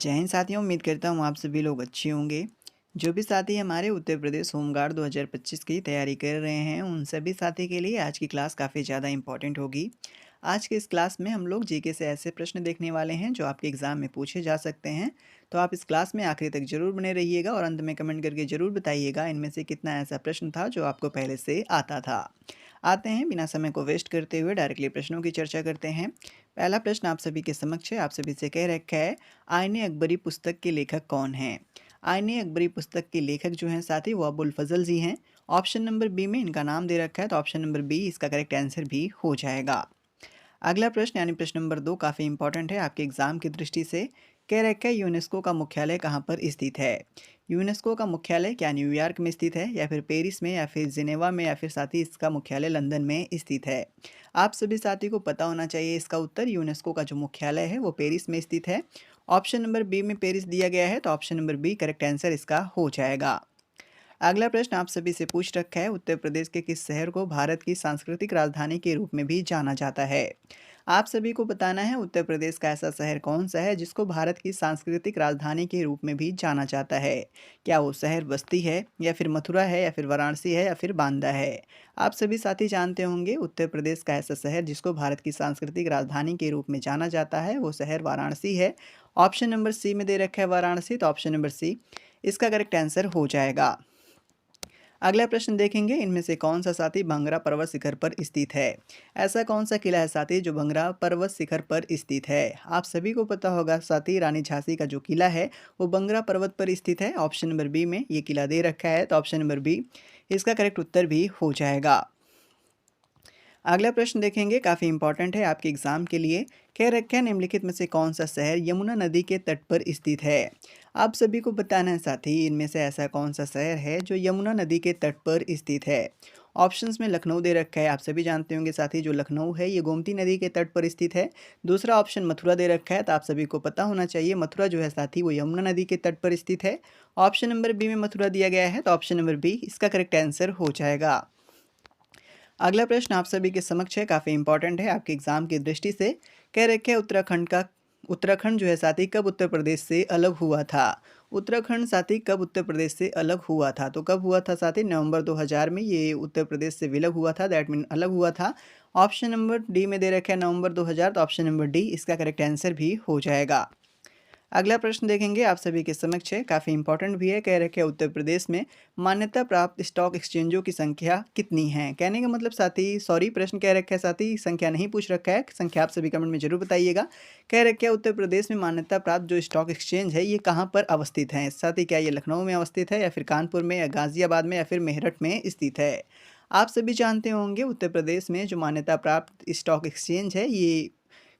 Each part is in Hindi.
जय हिंद साथियों, उम्मीद करता हूँ आप सभी लोग अच्छे होंगे। जो भी साथी हमारे उत्तर प्रदेश होमगार्ड 2025 की तैयारी कर रहे हैं, उन सभी साथी के लिए आज की क्लास काफ़ी ज़्यादा इम्पॉर्टेंट होगी। आज के इस क्लास में हम लोग जीके से ऐसे प्रश्न देखने वाले हैं जो आपके एग्ज़ाम में पूछे जा सकते हैं। तो आप इस क्लास में आखिरी तक ज़रूर बने रहिएगा और अंत में कमेंट करके ज़रूर बताइएगा इनमें से कितना ऐसा प्रश्न था जो आपको पहले से आता था। आते हैं बिना समय को वेस्ट करते हुए डायरेक्टली प्रश्नों की चर्चा करते हैं। पहला प्रश्न आप सभी के समक्ष है, आप सभी से कह रखा है, आईने अकबरी पुस्तक के लेखक कौन हैं? आईने अकबरी पुस्तक के लेखक जो हैं साथी वो अबुल फजल जी हैं। ऑप्शन नंबर बी में इनका नाम दे रखा है, तो ऑप्शन नंबर बी इसका करेक्ट आंसर भी हो जाएगा। अगला प्रश्न यानी प्रश्न नंबर 2 काफ़ी इंपॉर्टेंट है आपके एग्जाम की दृष्टि से। कह रखा है, यूनेस्को का मुख्यालय कहाँ पर स्थित है? यूनेस्को का मुख्यालय क्या न्यूयॉर्क में स्थित है, या फिर पेरिस में, या फिर जिनेवा में, या फिर साथ ही इसका मुख्यालय लंदन में स्थित है? आप सभी साथी को पता होना चाहिए इसका उत्तर। यूनेस्को का जो मुख्यालय है वो पेरिस में स्थित है। ऑप्शन नंबर बी में पेरिस दिया गया है, तो option number B correct answer इसका हो जाएगा। अगला प्रश्न आप सभी से पूछ रखा है, उत्तर प्रदेश के किस शहर को भारत की सांस्कृतिक राजधानी के रूप में भी जाना जाता है? आप सभी को बताना है उत्तर प्रदेश का ऐसा शहर कौन सा है जिसको भारत की सांस्कृतिक राजधानी के रूप में भी जाना जाता है। क्या वो शहर बस्ती है, या फिर मथुरा है, या फिर वाराणसी है, या फिर बांदा है? आप सभी साथी जानते होंगे उत्तर प्रदेश का ऐसा शहर जिसको भारत की सांस्कृतिक राजधानी के रूप में जाना जाता है, वो शहर वाराणसी है। ऑप्शन नंबर सी में दे रखा है वाराणसी, तो ऑप्शन नंबर सी इसका करेक्ट आंसर हो जाएगा। अगला प्रश्न देखेंगे, इनमें से कौन सा साथी भंगरा पर्वत शिखर पर स्थित है? ऐसा कौन सा किला है साथी जो भंगरा पर्वत शिखर पर स्थित है? आप सभी को पता होगा साथी, रानी झांसी का जो किला है वो भंगरा पर्वत पर स्थित है। ऑप्शन नंबर बी में ये किला दे रखा है, तो ऑप्शन नंबर बी इसका करेक्ट उत्तर भी हो जाएगा। अगला प्रश्न देखेंगे, काफ़ी इंपॉर्टेंट है आपके एग्जाम के लिए। कह रखा है, निम्नलिखित में से कौन सा शहर यमुना नदी के तट पर स्थित है? आप सभी को बताना है साथी, इनमें से ऐसा कौन सा शहर है जो यमुना नदी के तट पर स्थित है? ऑप्शंस में लखनऊ दे रखा है, आप सभी जानते होंगे साथी जो लखनऊ है ये गोमती नदी के तट पर स्थित है। दूसरा ऑप्शन मथुरा दे रखा है, तो आप सभी को पता होना चाहिए मथुरा जो है साथी वो यमुना नदी के तट पर स्थित है। ऑप्शन नंबर बी में मथुरा दिया गया है, तो ऑप्शन नंबर बी इसका करेक्ट आंसर हो जाएगा। अगला प्रश्न आप सभी के समक्ष है, काफ़ी इंपॉर्टेंट है आपके एग्जाम की दृष्टि से। कह रखे उत्तराखंड जो है साथी कब उत्तर प्रदेश से अलग हुआ था? उत्तराखंड साथी कब उत्तर प्रदेश से अलग हुआ था? तो कब हुआ था साथी? नवंबर 2000 में ये उत्तर प्रदेश से विलग हुआ था, दैट मीन अलग हुआ था। ऑप्शन नंबर डी में दे रखा है नवंबर 2000, तो ऑप्शन नंबर डी इसका करेक्ट आंसर भी हो जाएगा। अगला प्रश्न देखेंगे आप सभी के समक्ष है, काफ़ी इंपॉर्टेंट भी है। कह रखे उत्तर प्रदेश में मान्यता प्राप्त स्टॉक एक्सचेंजों की संख्या कितनी है? कहने का मतलब साथी, सॉरी, प्रश्न कह रखा है साथी, संख्या नहीं पूछ रखा है। संख्या आप सभी कमेंट में जरूर बताइएगा। कह रखे उत्तर प्रदेश में मान्यता प्राप्त जो स्टॉक एक्सचेंज है ये कहाँ पर अवस्थित है साथी? क्या ये लखनऊ में अवस्थित है, या फिर कानपुर में, या गाजियाबाद में, या फिर मेरठ में स्थित है? आप सभी जानते होंगे उत्तर प्रदेश में जो मान्यता प्राप्त स्टॉक एक्सचेंज है ये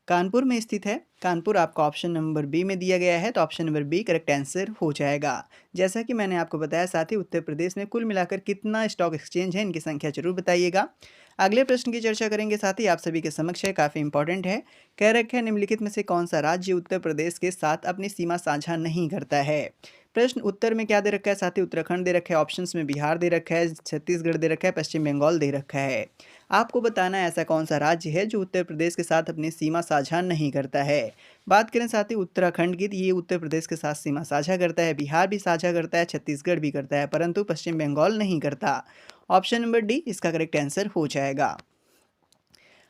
कानपुर में स्थित है। कानपुर आपका ऑप्शन नंबर बी में दिया गया है, तो option number B correct answer हो जाएगा। जैसा कि मैंने आपको बताया साथ ही उत्तर प्रदेश में कुल मिलाकर कितना स्टॉक एक्सचेंज है इनकी संख्या जरूर बताइएगा। अगले प्रश्न की चर्चा करेंगे साथ ही आप सभी के समक्ष है, काफ़ी इंपॉर्टेंट है। कह रखे हैं, निम्नलिखित में से कौन सा राज्य उत्तर प्रदेश के साथ अपनी सीमा साझा नहीं करता है? प्रश्न उत्तर में क्या दे रखा है साथी? उत्तराखंड दे रखा है, ऑप्शंस में बिहार दे रखा है, छत्तीसगढ़ दे रखा है, पश्चिम बंगाल दे रखा है। आपको बताना है ऐसा कौन सा राज्य है जो उत्तर प्रदेश के साथ अपनी सीमा साझा नहीं करता है। बात करें साथ ही उत्तराखंड की, तो ये उत्तर प्रदेश के साथ सीमा साझा करता है, बिहार भी साझा करता है, छत्तीसगढ़ भी करता है, परंतु पश्चिम बंगाल नहीं करता। ऑप्शन नंबर डी इसका करेक्ट आंसर हो जाएगा।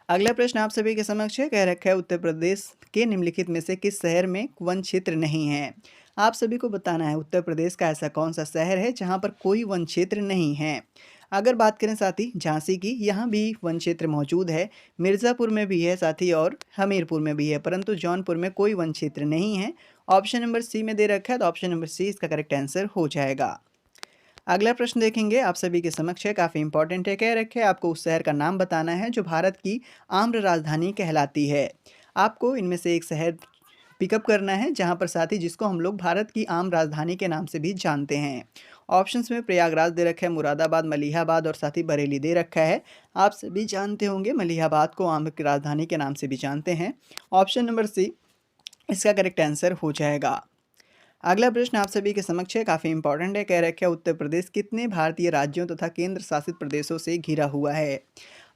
अगला प्रश्न आप सभी के समक्ष है, कह रखा है उत्तर प्रदेश के निम्नलिखित में से किस शहर में वन क्षेत्र नहीं है? आप सभी को बताना है उत्तर प्रदेश का ऐसा कौन सा शहर है जहां पर कोई वन क्षेत्र नहीं है। अगर बात करें साथी झांसी की, यहाँ भी वन क्षेत्र मौजूद है, मिर्ज़ापुर में भी है साथी, और हमीरपुर में भी है, परंतु जौनपुर में कोई वन क्षेत्र नहीं है। ऑप्शन नंबर सी में दे रखा है, तो ऑप्शन नंबर सी इसका करेक्ट आंसर हो जाएगा। अगला प्रश्न देखेंगे आप सभी के समक्ष है, काफ़ी इंपॉर्टेंट है। कह रखे आपको उस शहर का नाम बताना है जो भारत की आम्र राजधानी कहलाती है। आपको इनमें से एक शहर पिकअप करना है जहां पर साथी जिसको हम लोग भारत की आम राजधानी के नाम से भी जानते हैं। ऑप्शंस में प्रयागराज दे रखा है, मुरादाबाद, मलिहाबाद और साथ ही बरेली दे रखा है। आप सभी जानते होंगे मलिहाबाद को आम की राजधानी के नाम से भी जानते हैं। ऑप्शन नंबर सी इसका करेक्ट आंसर हो जाएगा। अगला प्रश्न आप सभी के समक्ष है, काफ़ी इंपॉर्टेंट है। कह रखा है उत्तर प्रदेश कितने भारतीय राज्यों तथा केंद्र शासित प्रदेशों से घिरा हुआ है?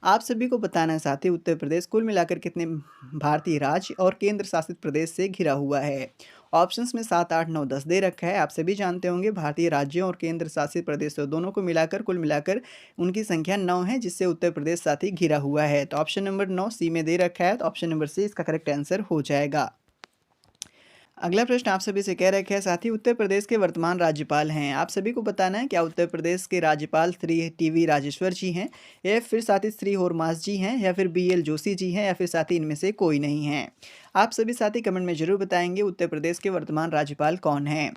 आप सभी को बताना है साथ ही उत्तर प्रदेश कुल मिलाकर कितने भारतीय राज्य और केंद्र शासित प्रदेश से घिरा हुआ है। ऑप्शंस में 7, 8, 9, 10 दे रखा है। आप सभी जानते होंगे भारतीय राज्यों और केंद्र शासित प्रदेशों दोनों को मिलाकर कुल मिलाकर उनकी संख्या 9 है, जिससे उत्तर प्रदेश साथ ही घिरा हुआ है। तो ऑप्शन नंबर 9 सी में दे रखा है, तो ऑप्शन नंबर सी इसका करेक्ट आंसर हो जाएगा। अगला प्रश्न आप सभी से कह रखे हैं, साथ ही उत्तर प्रदेश के वर्तमान राज्यपाल हैं। आप सभी को बताना है क्या उत्तर प्रदेश के राज्यपाल श्री टीवी राजेश्वर जी हैं, या फिर साथ ही श्री होरमास जी हैं, या फिर बीएल जोशी जी हैं, या फिर साथ ही इनमें से कोई नहीं है। आप सभी साथी कमेंट में जरूर बताएंगे उत्तर प्रदेश के वर्तमान राज्यपाल कौन हैं।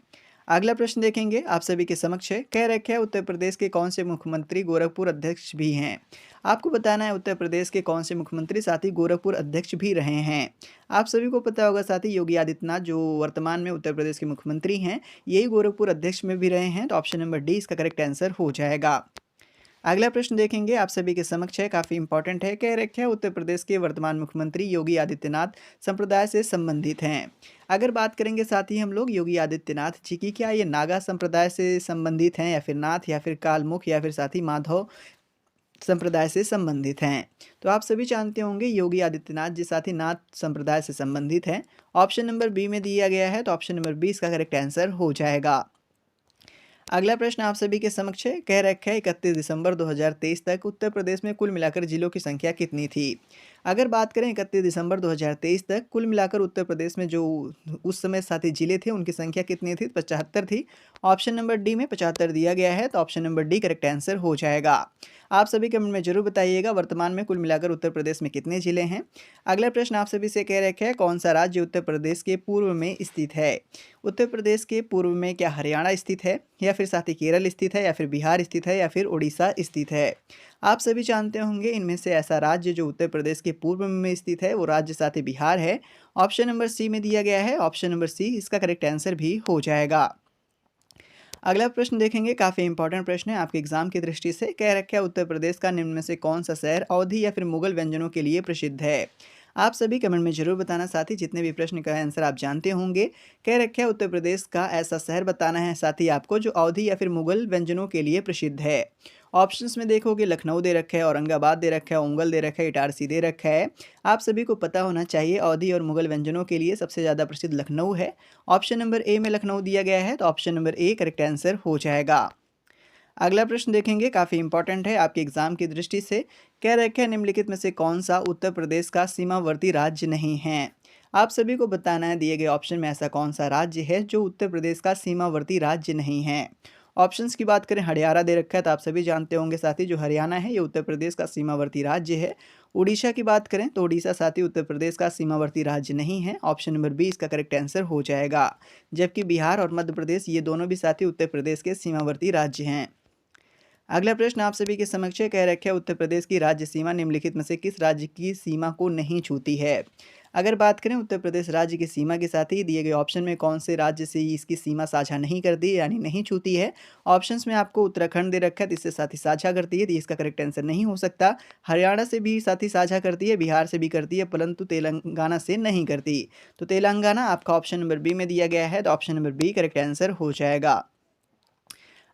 अगला प्रश्न देखेंगे आप सभी के समक्ष है, कह रखे हैं उत्तर प्रदेश के कौन से मुख्यमंत्री गोरखपुर अध्यक्ष भी हैं। आपको बताना है उत्तर प्रदेश के कौन से मुख्यमंत्री साथ ही गोरखपुर अध्यक्ष भी रहे हैं। आप सभी को पता होगा साथ ही योगी आदित्यनाथ जो वर्तमान में उत्तर प्रदेश के मुख्यमंत्री हैं, यही गोरखपुर अध्यक्ष में भी रहे हैं। तो ऑप्शन नंबर डी इसका करेक्ट आंसर हो जाएगा। अगला प्रश्न देखेंगे आप सभी के समक्ष है, काफ़ी इंपॉर्टेंट है। कह रखे हैं उत्तर प्रदेश के वर्तमान मुख्यमंत्री योगी आदित्यनाथ संप्रदाय से संबंधित हैं। अगर बात करेंगे साथ ही हम लोग योगी आदित्यनाथ जी की, क्या ये नागा संप्रदाय से संबंधित हैं, या फिर नाथ, या फिर कालमुख, या फिर साथ ही माधव संप्रदाय से संबंधित हैं। तो आप सभी जानते होंगे योगी आदित्यनाथ जी साथ ही नाथ संप्रदाय से संबंधित हैं। ऑप्शन नंबर बी में दिया गया है, तो ऑप्शन नंबर बी इसका करेक्ट आंसर हो जाएगा। अगला प्रश्न आप सभी के समक्ष है, कह रखा है 31 दिसंबर 2023 तक उत्तर प्रदेश में कुल मिलाकर जिलों की संख्या कितनी थी। अगर बात करें 31 दिसंबर 2023 तक कुल मिलाकर उत्तर प्रदेश में जो उस समय साथी जिले थे उनकी संख्या कितनी थी, 75 थी। ऑप्शन नंबर डी में 75 दिया गया है, तो option number D correct answer हो जाएगा। आप सभी कमेंट में जरूर बताइएगा वर्तमान में कुल मिलाकर उत्तर प्रदेश में कितने जिले हैं। अगला प्रश्न आप सभी से कह रखे हैं, कौन सा राज्य उत्तर प्रदेश के पूर्व में स्थित है। उत्तर प्रदेश के पूर्व में क्या हरियाणा स्थित है, या फिर साथ ही केरल स्थित है, या फिर बिहार स्थित है, या फिर उड़ीसा स्थित है। आप सभी जानते होंगे इनमें से ऐसा राज्य जो उत्तर प्रदेश के पूर्व में स्थित है वो राज्य साथ ही बिहार है। ऑप्शन नंबर सी में दिया गया है, ऑप्शन नंबर सी इसका करेक्ट आंसर भी हो जाएगा। अगला प्रश्न देखेंगे, काफ़ी इंपॉर्टेंट प्रश्न है आपके एग्जाम की दृष्टि से। कह रखा है उत्तर प्रदेश का निम्न में से कौन सा शहर अवधी या फिर मुगल व्यंजनों के लिए प्रसिद्ध है। आप सभी कमेंट में जरूर बताना, साथ ही जितने भी प्रश्न का आंसर आप जानते होंगे। कह रखा है उत्तर प्रदेश का ऐसा शहर बताना है साथ ही आपको जो अवधी या फिर मुगल व्यंजनों के लिए प्रसिद्ध है। ऑप्शंस में देखोगे लखनऊ दे रखा है, औरंगाबाद दे रखा है, ओंगल दे रखा है, इटारसी दे रखा है। आप सभी को पता होना चाहिए अवधी और मुगल व्यंजनों के लिए सबसे ज़्यादा प्रसिद्ध लखनऊ है। ऑप्शन नंबर ए में लखनऊ दिया गया है, तो option number A correct answer हो जाएगा। अगला प्रश्न देखेंगे, काफ़ी इंपॉर्टेंट है आपके एग्जाम की दृष्टि से। कह रखे हैं निम्नलिखित में से कौन सा उत्तर प्रदेश का सीमावर्ती राज्य नहीं है। आप सभी को बताना है दिए गए ऑप्शन में ऐसा कौन सा राज्य है जो उत्तर प्रदेश का सीमावर्ती राज्य नहीं है। ऑप्शंस की बात करें, हरियाणा दे रखा है, तो आप सभी जानते होंगे साथी जो हरियाणा है ये उत्तर प्रदेश का सीमावर्ती राज्य है। उड़ीसा की बात करें तो उड़ीसा साथी उत्तर प्रदेश का सीमावर्ती राज्य नहीं है। ऑप्शन नंबर बी इसका करेक्ट आंसर हो जाएगा। जबकि बिहार और मध्य प्रदेश ये दोनों भी साथी उत्तर प्रदेश के सीमावर्ती राज्य हैं। अगला प्रश्न आप सभी के समक्ष है, कह रखे हैं उत्तर प्रदेश की राज्य सीमा निम्नलिखित में से किस राज्य की सीमा को नहीं छूती है। अगर बात करें उत्तर प्रदेश राज्य की सीमा के साथ ही दिए गए ऑप्शन में कौन से राज्य से इसकी सीमा साझा नहीं करती यानी नहीं छूती है। ऑप्शंस में आपको उत्तराखंड दे रखा है, इससे साथ ही साझा करती है, तो इसका करेक्ट आंसर नहीं हो सकता। हरियाणा से भी साथ ही साझा करती है, बिहार से भी करती है, परंतु तेलंगाना से नहीं करती। तो तेलंगाना आपका ऑप्शन नंबर बी में दिया गया है, तो option number B correct answer हो जाएगा।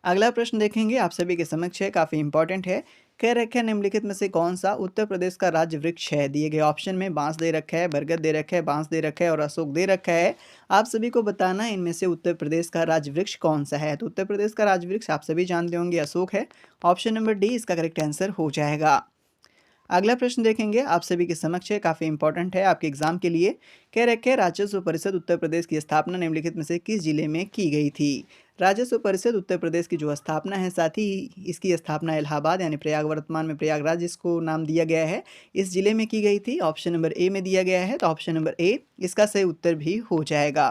अगला प्रश्न देखेंगे आप सभी के समक्ष है, काफ़ी इंपॉर्टेंट है। कह रखे हैं निम्नलिखित में से कौन सा उत्तर प्रदेश का राज्य वृक्ष है। दिए गए ऑप्शन में बांस दे रखा है, बरगद दे रखा है, बांस दे रखा है और अशोक दे रखा है। आप सभी को बताना है इनमें से उत्तर प्रदेश का राज्य वृक्ष कौन सा है। तो उत्तर प्रदेश का राज्य वृक्ष आप सभी जानते होंगे अशोक है। ऑप्शन नंबर डी इसका करेक्ट आंसर हो जाएगा। अगला प्रश्न देखेंगे आप सभी के समक्ष है, काफ़ी इंपॉर्टेंट है आपके एग्जाम के लिए। कह रखे हैं राजस्व परिषद उत्तर प्रदेश की स्थापना निम्नलिखित में से किस जिले में की गई थी। राजस्व परिषद उत्तर प्रदेश की जो स्थापना है साथ ही इसकी स्थापना इलाहाबाद यानी प्रयाग, वर्तमान में प्रयागराज इसको नाम दिया गया है, इस जिले में की गई थी। ऑप्शन नंबर ए में दिया गया है, तो ऑप्शन नंबर ए इसका सही उत्तर भी हो जाएगा।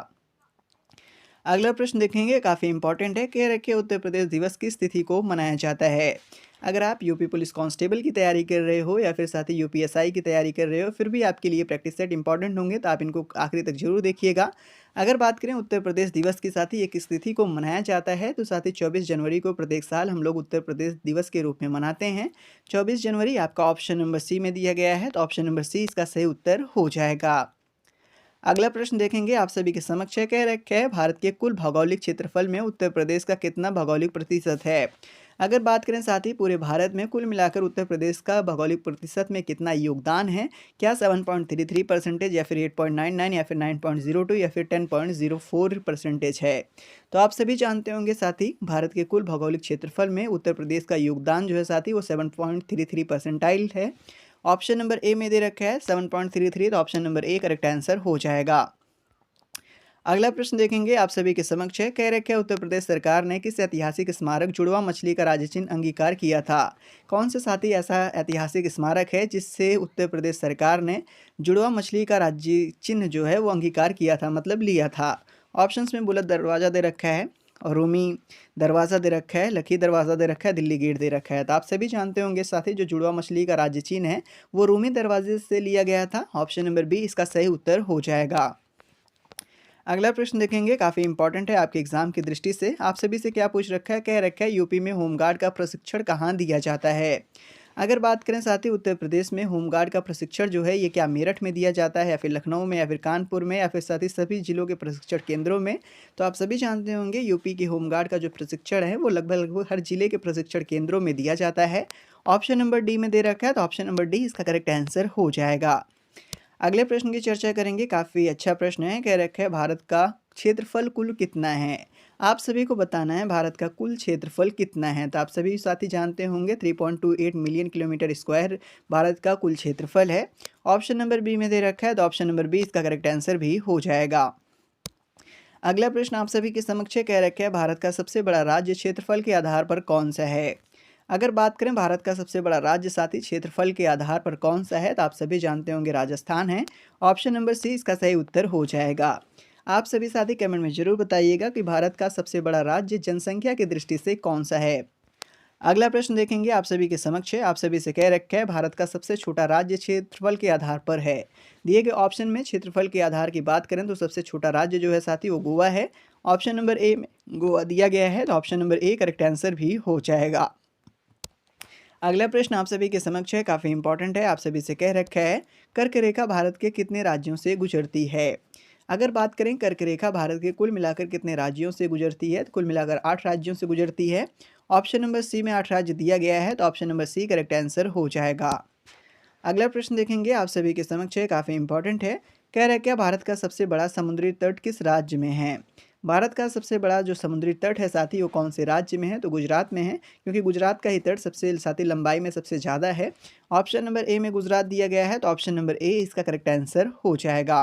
अगला प्रश्न देखेंगे, काफ़ी इंपॉर्टेंट है। कह रखे उत्तर प्रदेश दिवस किस तिथि को मनाया जाता है। अगर आप यूपी पुलिस कांस्टेबल की तैयारी कर रहे हो या फिर साथ ही यूपीएसआई की तैयारी कर रहे हो, फिर भी आपके लिए प्रैक्टिस सेट इंपॉर्टेंट होंगे, तो आप इनको आखिरी तक जरूर देखिएगा। अगर बात करें उत्तर प्रदेश दिवस की साथ ही ये किस तिथि को मनाया जाता है, तो साथ ही 24 जनवरी को प्रत्येक साल हम लोग उत्तर प्रदेश दिवस के रूप में मनाते हैं। 24 जनवरी आपका ऑप्शन नंबर सी में दिया गया है, तो ऑप्शन नंबर सी इसका सही उत्तर हो जाएगा। अगला प्रश्न देखेंगे आप सभी के समक्ष है। कह रखा है भारत के कुल भौगोलिक क्षेत्रफल में उत्तर प्रदेश का कितना भौगोलिक प्रतिशत है। अगर बात करें साथ ही पूरे भारत में कुल मिलाकर उत्तर प्रदेश का भौगोलिक प्रतिशत में कितना योगदान है, क्या 7.33% या फिर 8.99 या फिर 9.02 या फिर 10.04% है। तो आप सभी जानते होंगे साथी भारत के कुल भौगोलिक क्षेत्रफल में उत्तर प्रदेश का योगदान जो है साथी वो 7.33% है। ऑप्शन नंबर ए में दे रखा है 7.33, तो option number A correct answer हो जाएगा। अगला प्रश्न देखेंगे आप सभी के समक्ष है, कह रखे उत्तर प्रदेश सरकार ने किस ऐतिहासिक स्मारक जुड़वा मछली का राज्य चिन्ह अंगीकार किया था। कौन से साथी ऐसा ऐतिहासिक स्मारक है जिससे उत्तर प्रदेश सरकार ने जुड़वा मछली का राज्य चिन्ह जो है वो अंगीकार किया था, मतलब लिया था। ऑप्शंस में बुलंद दरवाज़ा दे रखा है, और रूमी दरवाज़ा दे रखा है, लखी दरवाज़ा दे रखा है, दिल्ली गेट दे रखा है। तो आप सभी जानते होंगे साथी जो जुड़वा मछली का राज्य चिन्ह है वो रूमी दरवाजे से लिया गया था। ऑप्शन नंबर बी इसका सही उत्तर हो जाएगा। अगला प्रश्न देखेंगे, काफ़ी इंपॉर्टेंट है आपके एग्जाम की दृष्टि से। आप सभी से क्या पूछ रखा है, कह रखा है यूपी में होमगार्ड का प्रशिक्षण कहाँ दिया जाता है। अगर बात करें साथ ही उत्तर प्रदेश में होमगार्ड का प्रशिक्षण जो है ये क्या मेरठ में दिया जाता है, या फिर लखनऊ में, या फिर कानपुर में, या फिर साथ ही सभी जिलों के प्रशिक्षण केंद्रों में। तो आप सभी जानते होंगे यूपी की होमगार्ड का जो प्रशिक्षण है वो लगभग हर जिले के प्रशिक्षण केंद्रों में दिया जाता है। ऑप्शन नंबर डी में दे रखा है, तो ऑप्शन नंबर डी इसका करेक्ट आंसर हो जाएगा। अगले प्रश्न की चर्चा करेंगे, काफ़ी अच्छा प्रश्न है। कह रखा है भारत का क्षेत्रफल कुल कितना है। आप सभी को बताना है भारत का कुल क्षेत्रफल कितना है। तो आप सभी साथी जानते होंगे 3.28 मिलियन किलोमीटर स्क्वायर भारत का कुल क्षेत्रफल है। ऑप्शन नंबर बी में दे रखा है, तो ऑप्शन नंबर बी इसका करेक्ट आंसर भी हो जाएगा। अगला प्रश्न आप सभी के समक्ष कह रखा है भारत का सबसे बड़ा राज्य क्षेत्रफल के आधार पर कौन सा है। अगर बात करें भारत का सबसे बड़ा राज्य साथी क्षेत्रफल के आधार पर कौन सा है, तो आप सभी जानते होंगे राजस्थान है। ऑप्शन नंबर सी इसका सही उत्तर हो जाएगा। आप सभी साथी कमेंट में जरूर बताइएगा कि भारत का सबसे बड़ा राज्य जनसंख्या की दृष्टि से कौन सा है। अगला प्रश्न देखेंगे आप सभी के समक्ष है। आप सभी से कह रखा है भारत का सबसे छोटा राज्य क्षेत्रफल के आधार पर है। दिए गए ऑप्शन में क्षेत्रफल के आधार की बात करें तो सबसे छोटा राज्य जो है साथी वो गोवा है। ऑप्शन नंबर ए में गोवा दिया गया है, तो option number A correct answer भी हो जाएगा। अगला प्रश्न आप सभी के समक्ष है, काफ़ी इंपॉर्टेंट है। आप सभी से कह रखा है कर्क रेखा भारत के कितने राज्यों से गुजरती है। अगर बात करें कर्क रेखा भारत के कुल मिलाकर कितने राज्यों से गुजरती है, तो कुल मिलाकर 8 राज्यों से गुजरती है। ऑप्शन नंबर सी में 8 राज्य दिया गया है, तो option number C correct answer हो जाएगा। अगला प्रश्न देखेंगे आप सभी के समक्ष है, काफ़ी इंपॉर्टेंट है। कह रहा है क्या भारत का सबसे बड़ा समुद्री तट किस राज्य में है। भारत का सबसे बड़ा जो समुद्री तट है साथी वो कौन से राज्य में है, तो गुजरात में है, क्योंकि गुजरात का ही तट सबसे साथी लंबाई में सबसे ज़्यादा है। ऑप्शन नंबर ए में गुजरात दिया गया है, तो ऑप्शन नंबर ए इसका करेक्ट आंसर हो जाएगा।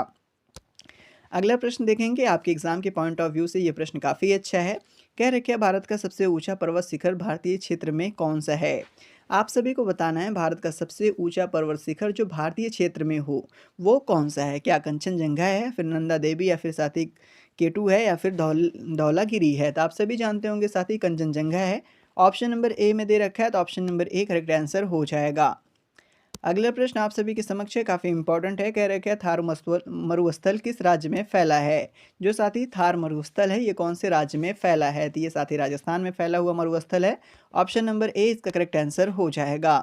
अगला प्रश्न देखेंगे आपके एग्जाम के पॉइंट ऑफ व्यू से ये प्रश्न काफ़ी अच्छा है। कह रखे भारत का सबसे ऊंचा पर्वत शिखर भारतीय क्षेत्र में कौन सा है। आप सभी को बताना है भारत का सबसे ऊंचा पर्वत शिखर जो भारतीय क्षेत्र में हो वो कौन सा है। क्या कंचनजंगा है, फिर नंदा देवी, या फिर साथी केटू है, या फिर धौलागिरी है। तो आप सभी जानते होंगे साथी कंचनजंगा है। ऑप्शन नंबर ए में दे रखा है, तो option number A correct answer हो जाएगा। अगला प्रश्न आप सभी के समक्ष है, काफ़ी इंपॉर्टेंट है। कह रहे हैं थार मरुस्थल किस राज्य में फैला है। जो साथी थार मरुस्थल है ये कौन से राज्य में फैला है, तो ये साथी राजस्थान में फैला हुआ मरुस्थल है। ऑप्शन नंबर ए इसका करेक्ट आंसर हो जाएगा।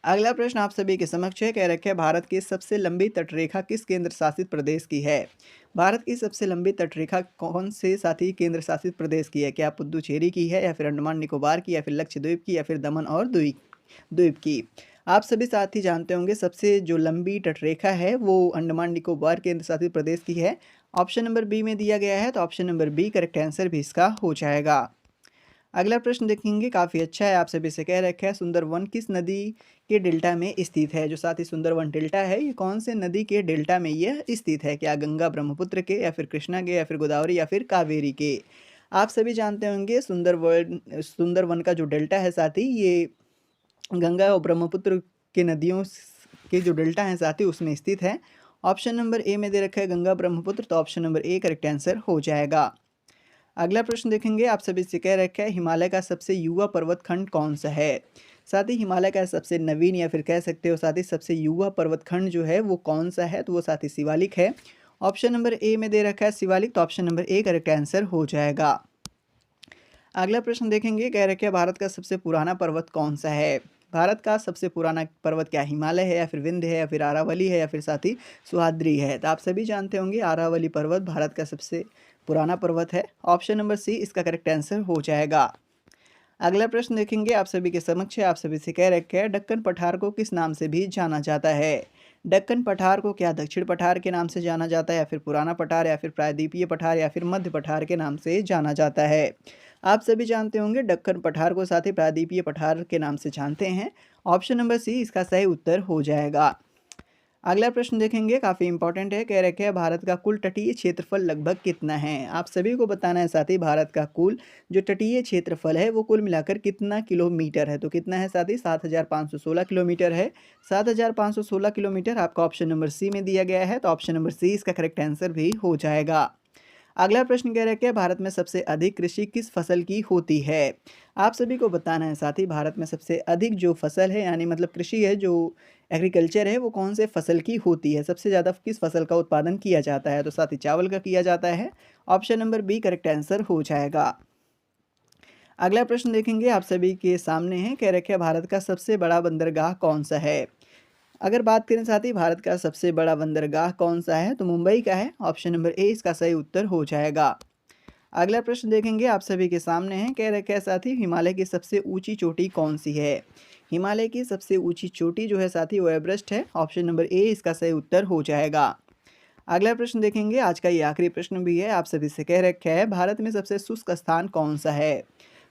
अगला प्रश्न आप सभी के समक्ष है। कह रखे हैं भारत की सबसे लंबी तटरेखा किस केंद्र शासित प्रदेश की है। भारत की सबसे लंबी तटरेखा कौन से साथी केंद्र शासित प्रदेश की है। क्या पुद्दुचेरी की है, या फिर अंडमान निकोबार की, या फिर लक्षद्वीप की, या फिर दमन और द्वीप की। आप सभी साथी जानते होंगे सबसे जो लंबी तटरेखा है वो अंडमान निकोबार केंद्र शासित प्रदेश की है। ऑप्शन नंबर बी में दिया गया है, तो option number B correct answer भी इसका हो जाएगा। अगला प्रश्न देखेंगे, काफ़ी अच्छा है। आप सभी से कह रखा है सुंदरवन किस नदी के डेल्टा में स्थित है। जो साथ ही सुंदरवन डेल्टा है ये कौन से नदी के डेल्टा में यह स्थित है। क्या गंगा ब्रह्मपुत्र के, या फिर कृष्णा के, या फिर गोदावरी, या फिर कावेरी के। आप सभी जानते होंगे सुंदरवन का जो डेल्टा है साथ ही ये गंगा और ब्रह्मपुत्र के नदियों के जो डेल्टा हैं साथ ही उसमें स्थित है। ऑप्शन नंबर ए में दे रखा है गंगा ब्रह्मपुत्र, तो option number A correct answer हो जाएगा। अगला प्रश्न देखेंगे आप सभी से कह रखा है हिमालय का सबसे युवा पर्वत खंड कौन सा है। साथ ही हिमालय का सबसे नवीन या फिर कह सकते हो साथ ही सबसे युवा पर्वत खंड जो है वो कौन सा है, तो वो साथ ही शिवालिक है। ऑप्शन नंबर ए में दे रखा है शिवालिक, तो option number A correct answer हो जाएगा। अगला प्रश्न देखेंगे, कह रखे हैं भारत का सबसे पुराना पर्वत कौन सा है। भारत का सबसे पुराना पर्वत क्या हिमालय है, या फिर विंध्य है, या फिर आरावली है, या फिर साथ ही सुहाद्री है। तो आप सभी जानते होंगे आरावली पर्वत भारत का सबसे पुराना पर्वत है। ऑप्शन नंबर सी इसका करेक्ट आंसर हो जाएगा। अगला प्रश्न देखेंगे आप सभी के समक्ष है, आप सभी से कह रखा है दक्कन पठार को किस नाम से भी जाना जाता है। दक्कन पठार को क्या दक्षिण पठार के नाम से जाना जाता है, या फिर पुराना पठार, या फिर प्रायद्वीपीय पठार, या फिर मध्य पठार के नाम से जाना जाता है। आप सभी जानते होंगे दक्कन पठार को साथ ही प्रायद्वीपीय पठार के नाम से जानते हैं। ऑप्शन नंबर सी इसका सही उत्तर हो जाएगा। अगला प्रश्न देखेंगे, काफ़ी इंपॉर्टेंट है। कह रखे हैं भारत का कुल तटीय क्षेत्रफल लगभग कितना है। आप सभी को बताना है साथी भारत का कुल जो तटीय क्षेत्रफल है वो कुल मिलाकर कितना किलोमीटर है। तो कितना है साथी, 7516 किलोमीटर है। 7516 किलोमीटर आपका ऑप्शन नंबर सी में दिया गया है, तो ऑप्शन नंबर सी इसका करेक्ट आंसर भी हो जाएगा। अगला प्रश्न कह रखे हैं भारत में सबसे अधिक कृषि किस फसल की होती है। आप सभी को बताना है साथी भारत में सबसे अधिक जो फसल है यानी मतलब कृषि है, जो एग्रीकल्चर है, वो कौन से फसल की होती है, सबसे ज़्यादा किस फसल का उत्पादन किया जाता है। तो साथी चावल का किया जाता है। Option number B correct answer हो जाएगा। अगला प्रश्न देखेंगे आप सभी के सामने है। कह रखे हैं भारत का सबसे बड़ा बंदरगाह कौन सा है। अगर बात करें साथी भारत का सबसे बड़ा बंदरगाह कौन सा है, तो मुंबई का है। ऑप्शन नंबर ए इसका सही उत्तर हो जाएगा। अगला प्रश्न देखेंगे आप सभी के सामने है। कह रखे हैं साथी हिमालय की सबसे ऊंची चोटी कौन सी है। हिमालय की सबसे ऊंची चोटी जो है साथी वो एवरेस्ट है। ऑप्शन नंबर ए इसका सही उत्तर हो जाएगा। अगला प्रश्न देखेंगे, आज का ये आखिरी प्रश्न भी है। आप सभी से कह रखा है भारत में सबसे शुष्क स्थान कौन सा है।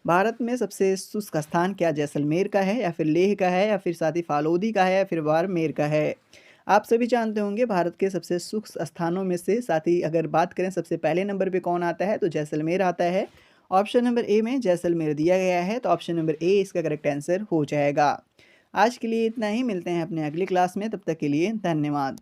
भारत में सबसे शुष्क स्थान क्या जैसलमेर का है, या फिर लेह का है, या फिर साथ ही फालोदी का है, या फिर बाड़मेर का है। आप सभी जानते होंगे भारत के सबसे शुष्क स्थानों में से साथ ही अगर बात करें सबसे पहले नंबर पे कौन आता है, तो जैसलमेर आता है। ऑप्शन नंबर ए में जैसलमेर दिया गया है, तो ऑप्शन नंबर ए इसका करेक्ट आंसर हो जाएगा। आज के लिए इतना ही, मिलते हैं अपने अगली क्लास में, तब तक के लिए धन्यवाद।